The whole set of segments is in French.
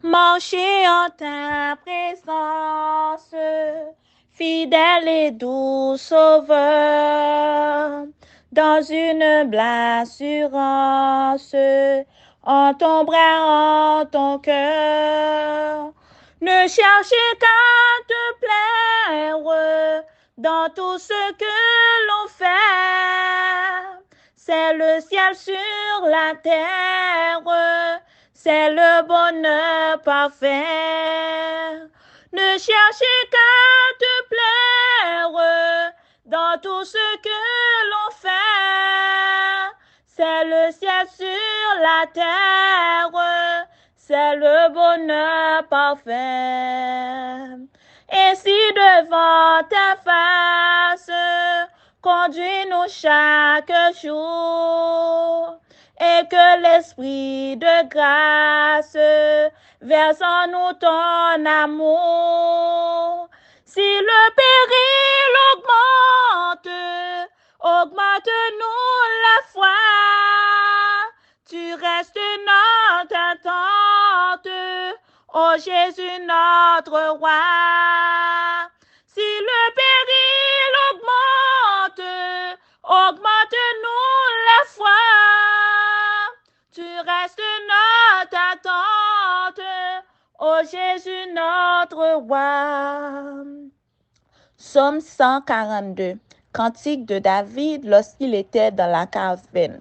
marcher en ta présence, fidèle et doux sauveur, dans une humble assurance, en ton bras, en ton cœur. Ne cherchez qu'à te plaire dans tout ce que l'on fait. C'est le ciel sur la terre, c'est le bonheur parfait. Ne cherchez qu'à te plaire dans tout ce que l'on fait. C'est le ciel sur la terre, c'est le bonheur parfait. Ainsi devant ta face, conduis-nous chaque jour, et que l'esprit de grâce verse en nous ton amour. Si le péril augmente-nous la foi. Tu restes notre attente, ô Jésus notre roi. Si le péril augmente-nous la foi. Tu restes notre attente, ô Jésus notre roi. Psaume 142, cantique de David lorsqu'il était dans la caverne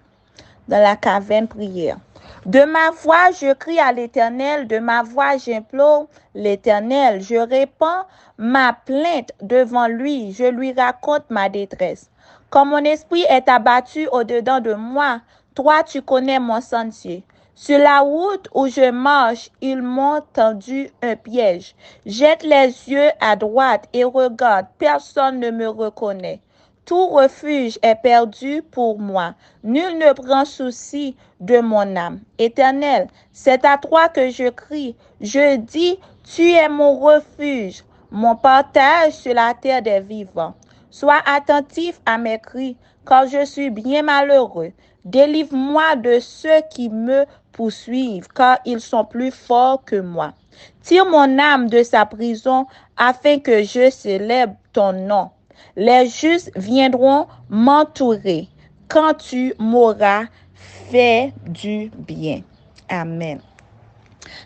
prière. De ma voix, je crie à l'Éternel, de ma voix, j'implore l'Éternel. Je répands ma plainte devant lui, je lui raconte ma détresse. Quand mon esprit est abattu au-dedans de moi, toi, tu connais mon sentier. Sur la route où je marche, ils m'ont tendu un piège. Jette les yeux à droite et regarde, personne ne me reconnaît. Tout refuge est perdu pour moi. Nul ne prend souci de mon âme. Éternel, c'est à toi que je crie. Je dis, tu es mon refuge, mon partage sur la terre des vivants. Sois attentif à mes cris, car je suis bien malheureux. Délivre-moi de ceux qui me poursuivent, car ils sont plus forts que moi. Tire mon âme de sa prison, afin que je célèbre ton nom. Les justes viendront m'entourer quand tu m'auras fait du bien. Amen.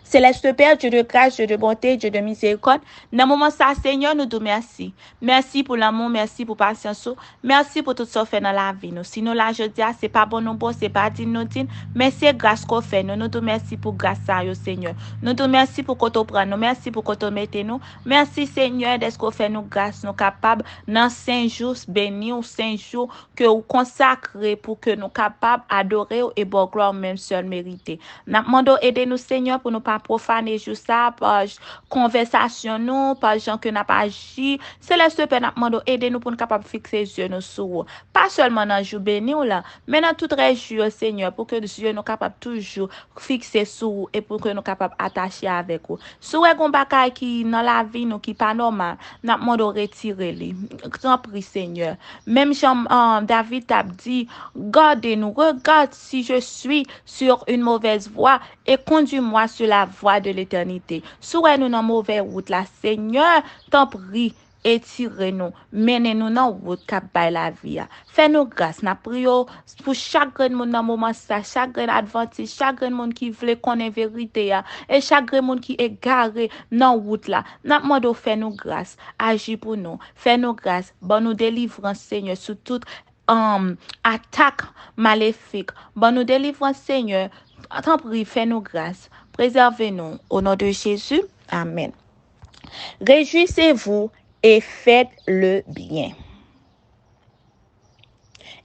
Céleste Père, Dieu de grâce, Dieu de bonté, Dieu de miséricorde, dans le moment ça, Seigneur, nous te merci. Merci pour l'amour, merci pour la patience, merci pour tout ce qu'on fait dans la vie. Nous. Sinon, là, je dis, c'est pas bon, nous, c'est pas dit, nous, mais c'est grâce qu'on fait. Nous te merci pour grâce à vous, Seigneur. Nous te merci pour qu'on te prenne, nous merci pour qu'on te mette nous. Merci, Seigneur, d'être qu'on fait nous grâce, nous capables, dans 5 jours bénis ou 5 jours que vous consacrez pour que nous capables d'adorer et bon gloire même seul mérité. Nous demandons aider-nous, Seigneur, pour ne pas profaner juste ça par conversation nous par gens que n'a pas agi. Céleste Père, nous demandons aider-nous pour nous capables fixer les yeux nous sur pas seulement dans jour béni ou là, mais dans toute région, Seigneur, pour que les yeux nous capables toujours fixer sur et pour que nous capables attacher avec vous. Si vous avez un bagage qui dans la vie nous qui pas normal, nous demandons retirer les. T'en prie, Seigneur. Même Jean David t'a dit, gardez-nous, regarde si je suis sur une mauvaise voie et conduis-moi sur la voie de l'éternité. Soyez nous dans mauvaise route là, Seigneur, t'en prie, étirez-nous, menez-nous dans la route qui baille la vie. Fais-nous grâce, n'a prions pour chaque monde dans moment ça, chaque adventiste, chaque monde qui veut connaître vérité et chaque monde qui est garé dans la route là. N'a demandé fais-nous grâce, agis pour nous, fais-nous grâce, bonne nous délivrance, Seigneur, sur toute attaque maléfique. Bonne nous délivrance, Seigneur. T'en prie, fais-nous grâce. Préservez-nous. Au nom de Jésus. Amen. Réjouissez-vous et faites le bien.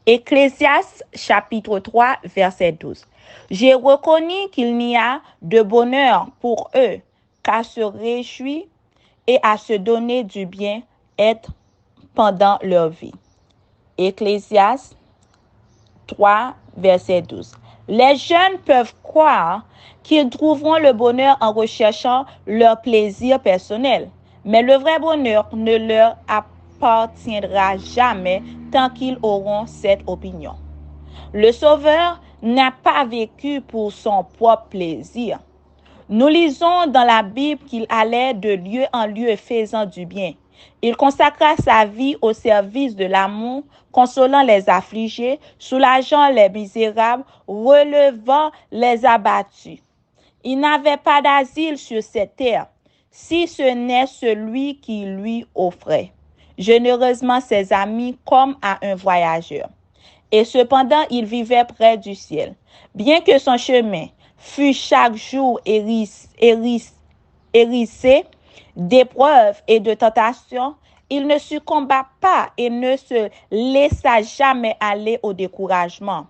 Ecclésiaste chapitre 3, verset 12. J'ai reconnu qu'il n'y a de bonheur pour eux qu'à se réjouir et à se donner du bien être pendant leur vie. Ecclésiaste 3, verset 12. Les jeunes peuvent croire qu'ils trouveront le bonheur en recherchant leur plaisir personnel, mais le vrai bonheur ne leur appartiendra jamais tant qu'ils auront cette opinion. Le Sauveur n'a pas vécu pour son propre plaisir. Nous lisons dans la Bible qu'il allait de lieu en lieu faisant du bien. Il consacra sa vie au service de l'amour, consolant les affligés, soulageant les misérables, relevant les abattus. Il n'avait pas d'asile sur cette terre, si ce n'est celui qui lui offrait généreusement ses amis comme à un voyageur. Et cependant, il vivait près du ciel. Bien que son chemin fût chaque jour hérissé d'épreuves et de tentations, il ne succomba pas et ne se laissa jamais aller au découragement.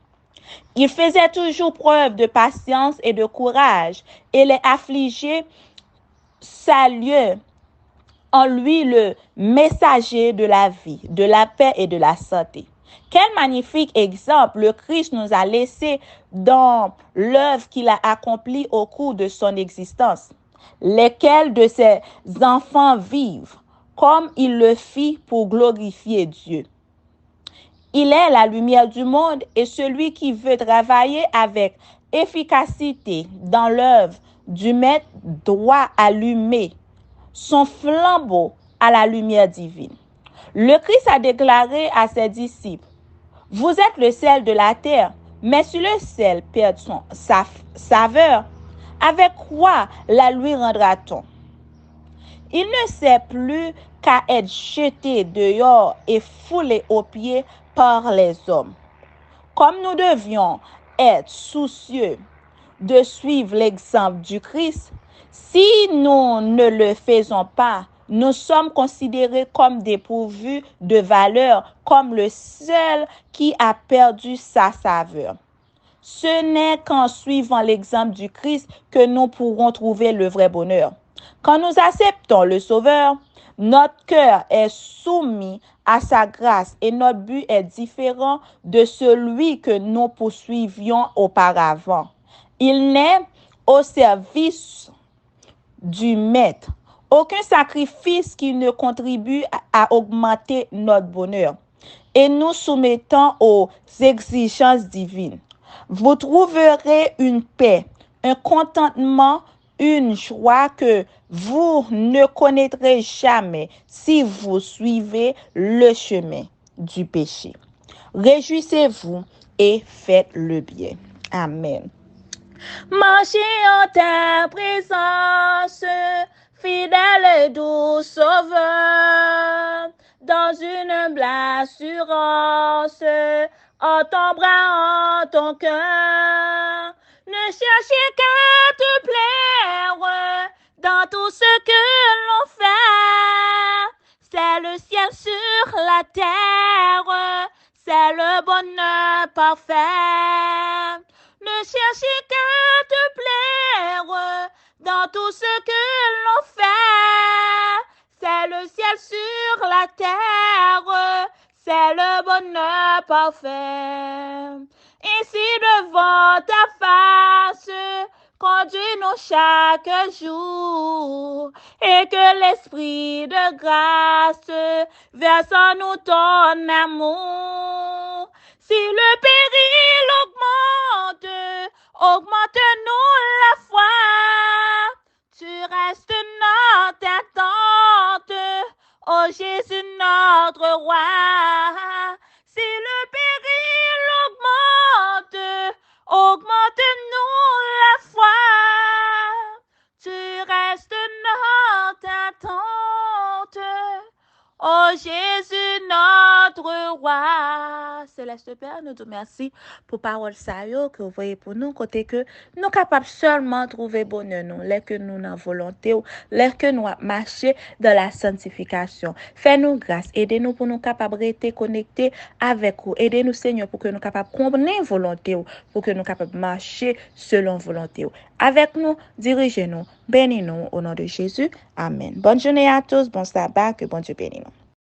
Il faisait toujours preuve de patience et de courage, et les affligés saluaient en lui le messager de la vie, de la paix et de la santé. Quel magnifique exemple le Christ nous a laissé dans l'œuvre qu'il a accomplie au cours de son existence. Lesquels de ses enfants vivent comme il le fit pour glorifier Dieu. Il est la lumière du monde et celui qui veut travailler avec efficacité dans l'œuvre du Maître doit allumer son flambeau à la lumière divine. Le Christ a déclaré à ses disciples, « Vous êtes le sel de la terre, mais si le sel perd sa saveur, avec quoi la lui rendra-t-on? Il ne sert plus qu'à être jeté dehors et foulé aux pieds par les hommes. » Comme nous devions être soucieux de suivre l'exemple du Christ, si nous ne le faisons pas, nous sommes considérés comme dépourvus de valeur, comme le seul qui a perdu sa saveur. Ce n'est qu'en suivant l'exemple du Christ que nous pourrons trouver le vrai bonheur. Quand nous acceptons le Sauveur, notre cœur est soumis à sa grâce et notre but est différent de celui que nous poursuivions auparavant. Il n'est au service du Maître. Aucun sacrifice qui ne contribue à augmenter notre bonheur et nous soumettons aux exigences divines. Vous trouverez une paix, un contentement, une joie que vous ne connaîtrez jamais si vous suivez le chemin du péché. Réjouissez-vous et faites le bien. Amen. Marchez en ta présence, fidèle et doux sauveur, dans une humble assurance, en ton bras, en ton cœur. Ne cherchez qu'à te plaire dans tout ce que l'on fait. C'est le ciel sur la terre, c'est le bonheur parfait. Ne cherchez qu'à te plaire dans tout ce que l'on fait. C'est le ciel sur la terre, c'est le bonheur parfait. Ici devant ta face, conduis-nous chaque jour, et que l'esprit de grâce verse en nous ton amour. Si le péril augmente, augmente-nous la foi. Tu restes notre attente, ô Jésus notre roi. Si le péril augmente, augmente-nous la foi. Tu restes notre attente, ô Jésus notre roi. Céleste Père, nous te remercions pour parole ça que vous voyez pour nous, côté que nous capables seulement trouver bonheur nous, les que nous dans volonté, les que nous marcher dans la sanctification. Fais-nous grâce, aidez-nous pour nous capables rester connectés avec vous. Aidez-nous Seigneur pour que nous capables comprendre volonté, pour que nous capables marcher selon volonté. Avec nous, dirigez-nous, bénis-nous au nom de Jésus. Amen. Bonne journée à tous, bon sabbat, que bon Dieu bénisse nous.